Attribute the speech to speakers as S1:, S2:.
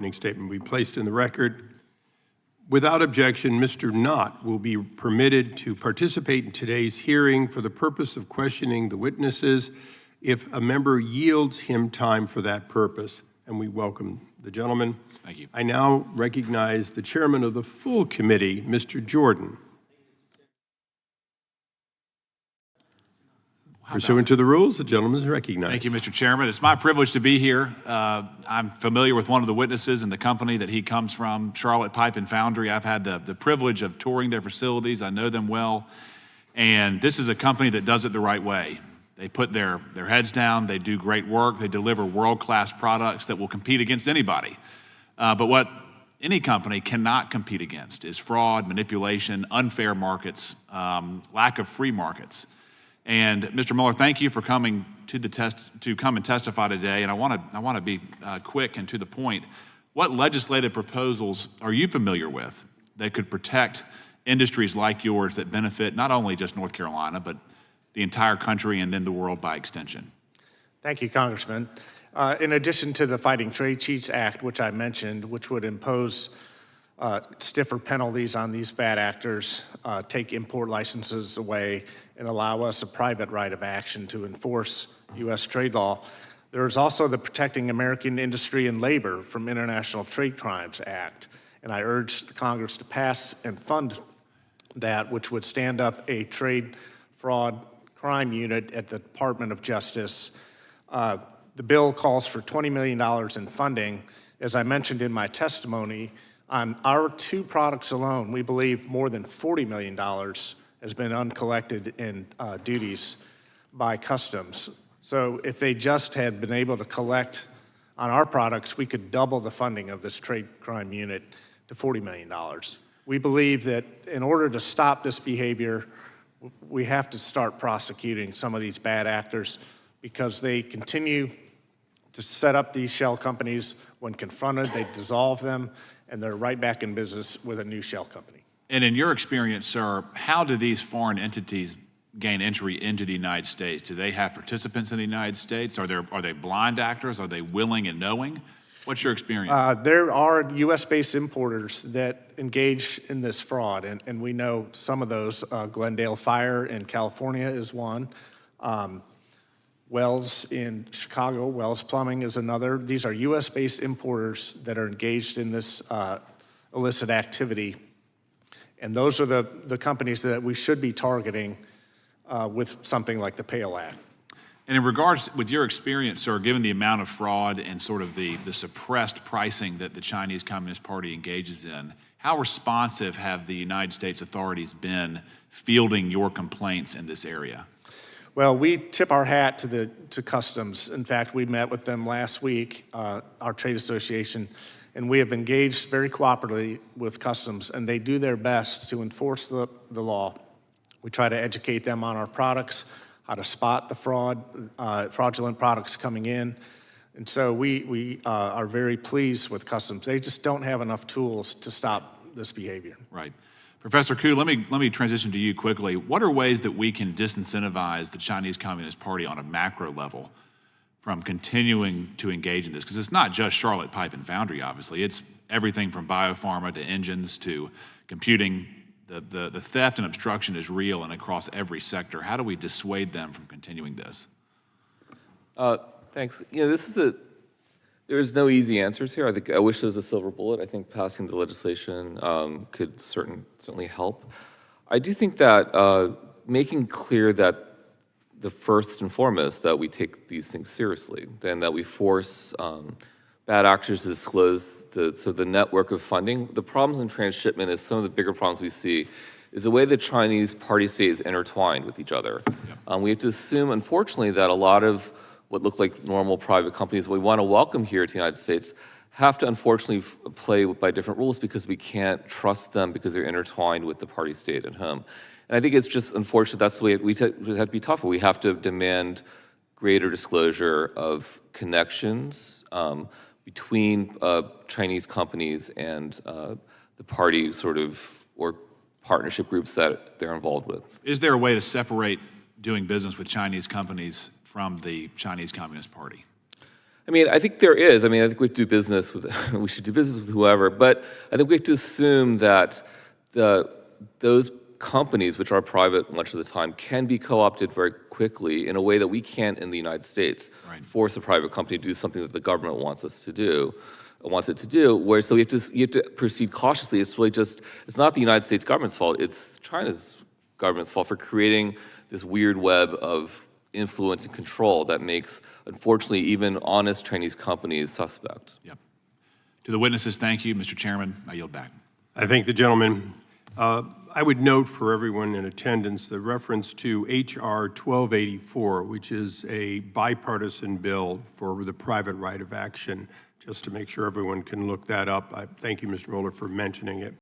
S1: Statement will be placed in the record. Without objection, Mr. Knott will be permitted to participate in today's hearing for the purpose of questioning the witnesses if a member yields him time for that purpose. And we welcome the gentleman.
S2: Thank you.
S1: I now recognize the chairman of the full committee, Mr. Jordan. Pursuant to the rules, the gentleman is recognized.
S2: Thank you, Mr. Chairman. It's my privilege to be here. I'm familiar with one of the witnesses and the company that he comes from, Charlotte Pipe and Foundry. I've had the privilege of touring their facilities. I know them well. And this is a company that does it the right way. They put their heads down. They do great work. They deliver world-class products that will compete against anybody. But what any company cannot compete against is fraud, manipulation, unfair markets, lack of free markets. And Mr. Mueller, thank you for coming to come and testify today. And I want to be quick and to the point. What legislative proposals are you familiar with that could protect industries like yours that benefit not only just North Carolina, but the entire country and then the world by extension?
S3: Thank you, Congressman. In addition to the Fighting Trade Cheats Act, which I mentioned, which would impose stiffer penalties on these bad actors, take import licenses away, and allow us a private right of action to enforce U.S. trade law. There is also the Protecting American Industry and Labor from International Trade Crimes Act, and I urge the Congress to pass and fund that, which would stand up a trade fraud crime unit at the Department of Justice. The bill calls for $20 million in funding. As I mentioned in my testimony, on our two products alone, we believe more than $40 million has been uncollected in duties by customs. So if they just had been able to collect on our products, we could double the funding of this trade crime unit to $40 million. We believe that in order to stop this behavior, we have to start prosecuting some of these bad actors because they continue to set up these shell companies. When confronted, they dissolve them, and they're right back in business with a new shell company.
S2: And in your experience, sir, how do these foreign entities gain entry into the United States? Do they have participants in the United States? Are they blind actors? Are they willing and knowing? What's your experience?
S3: There are U.S.-based importers that engage in this fraud, and we know some of those. Glendale Fire in California is one. Wells in Chicago, Wells Plumbing is another. These are U.S.-based importers that are engaged in this illicit activity. And those are the companies that we should be targeting with something like the PALE Act.
S2: And in regards, with your experience, sir, given the amount of fraud and sort of the suppressed pricing that the Chinese Communist Party engages in, how responsive have the United States authorities been fielding your complaints in this area?
S3: Well, we tip our hat to Customs. In fact, we met with them last week, our trade association, and we have engaged very cooperatively with Customs, and they do their best to enforce the law. We try to educate them on our products, how to spot the fraudulent products coming in. And so we are very pleased with Customs. They just don't have enough tools to stop this behavior.
S2: Right. Professor Koo, let me transition to you quickly. What are ways that we can disincentivize the Chinese Communist Party on a macro level from continuing to engage in this? Because it's not just Charlotte Pipe and Foundry, obviously. It's everything from biopharma to engines to computing. The theft and obstruction is real and across every sector. How do we dissuade them from continuing this?
S4: Thanks. You know, there's no easy answers here. I wish there was a silver bullet. I think passing the legislation could certainly help. I do think that making clear that the first and foremost that we take these things seriously, then that we force bad actors to disclose the network of funding. The problems in transshipment is some of the bigger problems we see is the way the Chinese party state is intertwined with each other. Yep. We have to assume, unfortunately, that a lot of what look like normal private companies we want to welcome here to the United States have to unfortunately play by different rules because we can't trust them because they're intertwined with the party state at home. And I think it's just unfortunate that's the way we have to be tougher. We have to demand greater disclosure of connections between Chinese companies and the party sort of or partnership groups that they're involved with.
S2: Is there a way to separate doing business with Chinese companies from the Chinese Communist Party?
S4: I mean, I think there is. I mean, I think we have to do business with, we should do business with whoever, but I think we have to assume that those companies, which are private much of the time, can be co-opted very quickly in a way that we can't in the United States.
S2: Right.
S4: Force a private company to do something that the government wants it to do, where so you have to proceed cautiously. It's really just, it's not the United States government's fault, it's China's government's fault for creating this weird web of influence and control that makes, unfortunately, even honest Chinese companies suspect.
S2: Yep. To the witnesses, thank you. Mr. Chairman, I yield back.
S1: I thank the gentleman. I would note for everyone in attendance the reference to H.R. 1284, which is a bipartisan bill for the private right of action, just to make sure everyone can look that up. I thank you, Mr. Mueller, for mentioning it.